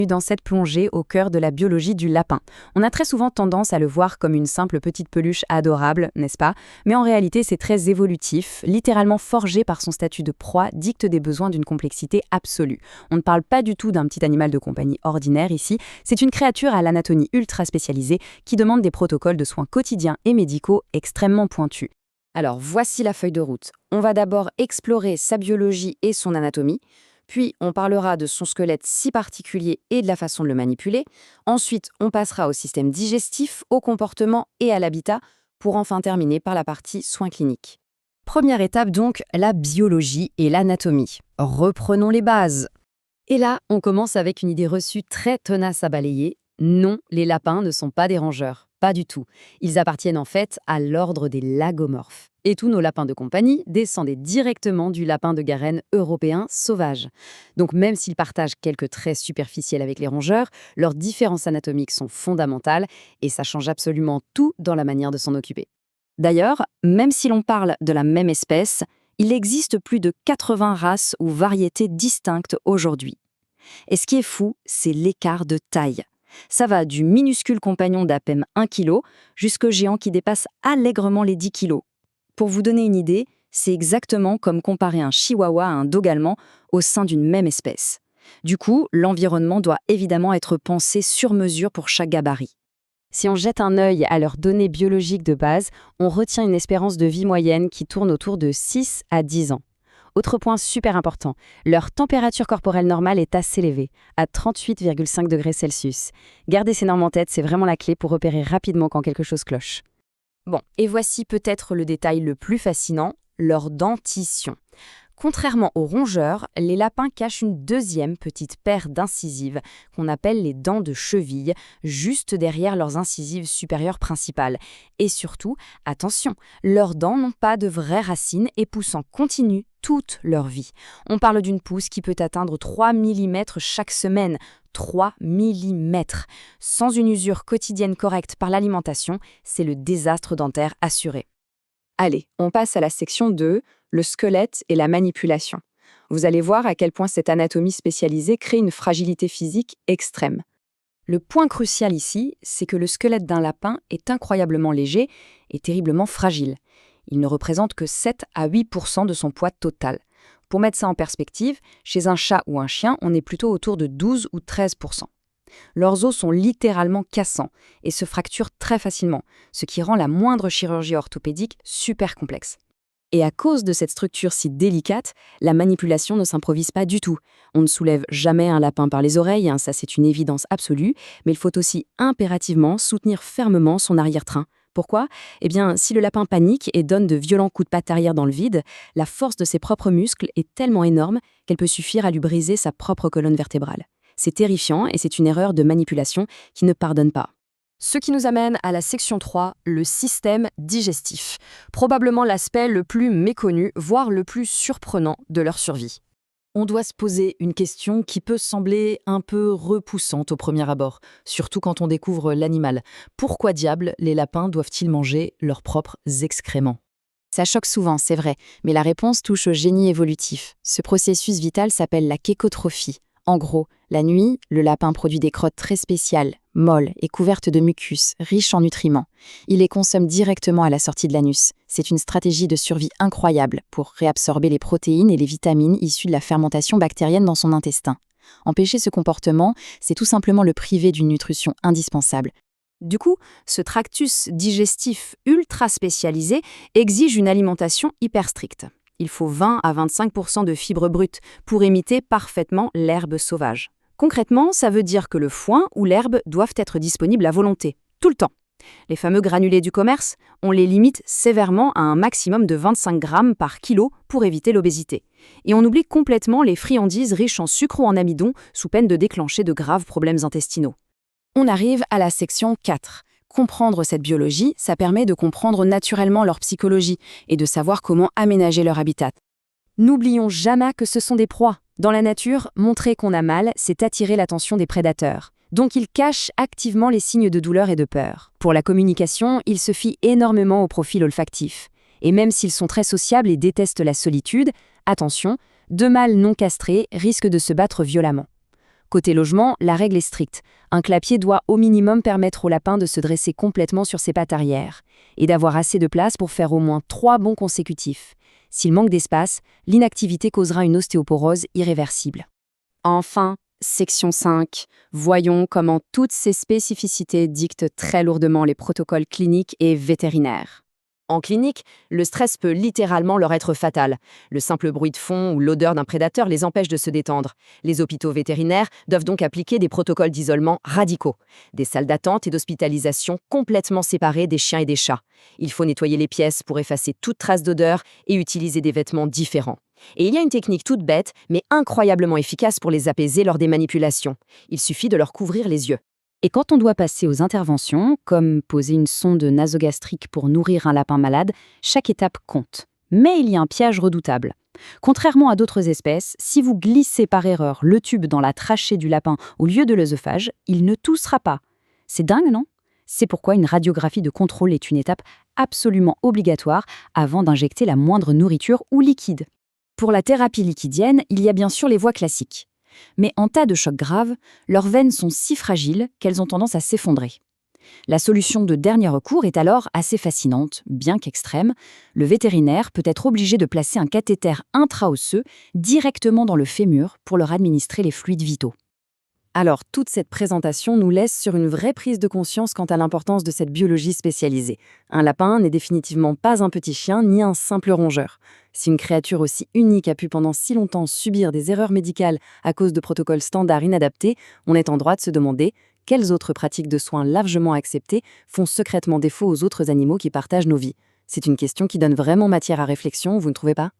Dans cette plongée au cœur de la biologie du lapin. On a très souvent tendance à le voir comme une simple petite peluche adorable, n'est-ce pas? Mais en réalité, c'est très évolutif, littéralement forgé par son statut de proie, dicte des besoins d'une complexité absolue. On ne parle pas du tout d'un petit animal de compagnie ordinaire ici, c'est une créature à l'anatomie ultra spécialisée qui demande des protocoles de soins quotidiens et médicaux extrêmement pointus. Alors voici la feuille de route. On va d'abord explorer sa biologie et son anatomie. Puis, on parlera de son squelette si particulier et de la façon de le manipuler. Ensuite, on passera au système digestif, au comportement et à l'habitat, pour enfin terminer par la partie soins cliniques. Première étape donc, la biologie et l'anatomie. Reprenons les bases. Et là, on commence avec une idée reçue très tenace à balayer. Non, les lapins ne sont pas des rongeurs. Pas du tout. Ils appartiennent en fait à l'ordre des lagomorphes. Et tous nos lapins de compagnie descendaient directement du lapin de Garenne européen sauvage. Donc même s'ils partagent quelques traits superficiels avec les rongeurs, leurs différences anatomiques sont fondamentales et ça change absolument tout dans la manière de s'en occuper. D'ailleurs, même si l'on parle de la même espèce, il existe plus de 80 races ou variétés distinctes aujourd'hui. Et ce qui est fou, c'est l'écart de taille. Ça va du minuscule compagnon d'à peine 1 kg jusqu'au géant qui dépasse allègrement les 10 kg. Pour vous donner une idée, c'est exactement comme comparer un chihuahua à un dog allemand au sein d'une même espèce. Du coup, l'environnement doit évidemment être pensé sur mesure pour chaque gabarit. Si on jette un œil à leurs données biologiques de base, on retient une espérance de vie moyenne qui tourne autour de 6 à 10 ans. Autre point super important, leur température corporelle normale est assez élevée, à 38,5 degrés Celsius. Gardez ces normes en tête, c'est vraiment la clé pour repérer rapidement quand quelque chose cloche. Bon, et voici peut-être le détail le plus fascinant, leur dentition. Contrairement aux rongeurs, les lapins cachent une deuxième petite paire d'incisives qu'on appelle les dents de cheville, juste derrière leurs incisives supérieures principales. Et surtout, attention, leurs dents n'ont pas de vraies racines et poussent en continu toute leur vie. On parle d'une pousse qui peut atteindre 3 mm chaque semaine. 3 mm. Sans une usure quotidienne correcte par l'alimentation, c'est le désastre dentaire assuré. Allez, on passe à la section 2, le squelette et la manipulation. Vous allez voir à quel point cette anatomie spécialisée crée une fragilité physique extrême. Le point crucial ici, c'est que le squelette d'un lapin est incroyablement léger et terriblement fragile. Il ne représente que 7 à 8% de son poids total. Pour mettre ça en perspective, chez un chat ou un chien, on est plutôt autour de 12 ou 13%. Leurs os sont littéralement cassants et se fracturent très facilement, ce qui rend la moindre chirurgie orthopédique super complexe. Et à cause de cette structure si délicate, la manipulation ne s'improvise pas du tout. On ne soulève jamais un lapin par les oreilles, ça c'est une évidence absolue, mais il faut aussi impérativement soutenir fermement son arrière-train. Pourquoi ? Eh bien, si le lapin panique et donne de violents coups de patte arrière dans le vide, la force de ses propres muscles est tellement énorme qu'elle peut suffire à lui briser sa propre colonne vertébrale. C'est terrifiant et c'est une erreur de manipulation qui ne pardonne pas. Ce qui nous amène à la section 3, le système digestif. Probablement l'aspect le plus méconnu, voire le plus surprenant de leur survie. On doit se poser une question qui peut sembler un peu repoussante au premier abord, surtout quand on découvre l'animal. Pourquoi diable les lapins doivent-ils manger leurs propres excréments ? Ça choque souvent, c'est vrai, mais la réponse touche au génie évolutif. Ce processus vital s'appelle la kékotrophie. En gros, la nuit, le lapin produit des crottes très spéciales, molles et couvertes de mucus, riches en nutriments. Il les consomme directement à la sortie de l'anus. C'est une stratégie de survie incroyable pour réabsorber les protéines et les vitamines issues de la fermentation bactérienne dans son intestin. Empêcher ce comportement, c'est tout simplement le priver d'une nutrition indispensable. Du coup, ce tractus digestif ultra spécialisé exige une alimentation hyper stricte. Il faut 20 à 25% de fibres brutes pour imiter parfaitement l'herbe sauvage. Concrètement, ça veut dire que le foin ou l'herbe doivent être disponibles à volonté, tout le temps. Les fameux granulés du commerce, on les limite sévèrement à un maximum de 25 grammes par kilo pour éviter l'obésité. Et on oublie complètement les friandises riches en sucre ou en amidon sous peine de déclencher de graves problèmes intestinaux. On arrive à la section 4. Comprendre cette biologie, ça permet de comprendre naturellement leur psychologie et de savoir comment aménager leur habitat. N'oublions jamais que ce sont des proies. Dans la nature, montrer qu'on a mal, c'est attirer l'attention des prédateurs. Donc ils cachent activement les signes de douleur et de peur. Pour la communication, ils se fient énormément au profil olfactif. Et même s'ils sont très sociables et détestent la solitude, attention, deux mâles non castrés risquent de se battre violemment. Côté logement, la règle est stricte. Un clapier doit au minimum permettre au lapin de se dresser complètement sur ses pattes arrière et d'avoir assez de place pour faire au moins 3 bonds consécutifs. S'il manque d'espace, l'inactivité causera une ostéoporose irréversible. Enfin, section 5. Voyons comment toutes ces spécificités dictent très lourdement les protocoles cliniques et vétérinaires. En clinique, le stress peut littéralement leur être fatal. Le simple bruit de fond ou l'odeur d'un prédateur les empêche de se détendre. Les hôpitaux vétérinaires doivent donc appliquer des protocoles d'isolement radicaux. Des salles d'attente et d'hospitalisation complètement séparées des chiens et des chats. Il faut nettoyer les pièces pour effacer toute trace d'odeur et utiliser des vêtements différents. Et il y a une technique toute bête, mais incroyablement efficace pour les apaiser lors des manipulations. Il suffit de leur couvrir les yeux. Et quand on doit passer aux interventions, comme poser une sonde nasogastrique pour nourrir un lapin malade, chaque étape compte. Mais il y a un piège redoutable. Contrairement à d'autres espèces, si vous glissez par erreur le tube dans la trachée du lapin au lieu de l'œsophage, il ne toussera pas. C'est dingue, non? C'est pourquoi une radiographie de contrôle est une étape absolument obligatoire avant d'injecter la moindre nourriture ou liquide. Pour la thérapie liquidienne, il y a bien sûr les voies classiques. Mais en cas de choc grave, leurs veines sont si fragiles qu'elles ont tendance à s'effondrer. La solution de dernier recours est alors assez fascinante, bien qu'extrême. Le vétérinaire peut être obligé de placer un cathéter intra-osseux directement dans le fémur pour leur administrer les fluides vitaux. Alors, toute cette présentation nous laisse sur une vraie prise de conscience quant à l'importance de cette biologie spécialisée. Un lapin n'est définitivement pas un petit chien ni un simple rongeur. Si une créature aussi unique a pu pendant si longtemps subir des erreurs médicales à cause de protocoles standards inadaptés, on est en droit de se demander quelles autres pratiques de soins largement acceptées font secrètement défaut aux autres animaux qui partagent nos vies. C'est une question qui donne vraiment matière à réflexion, vous ne trouvez pas ?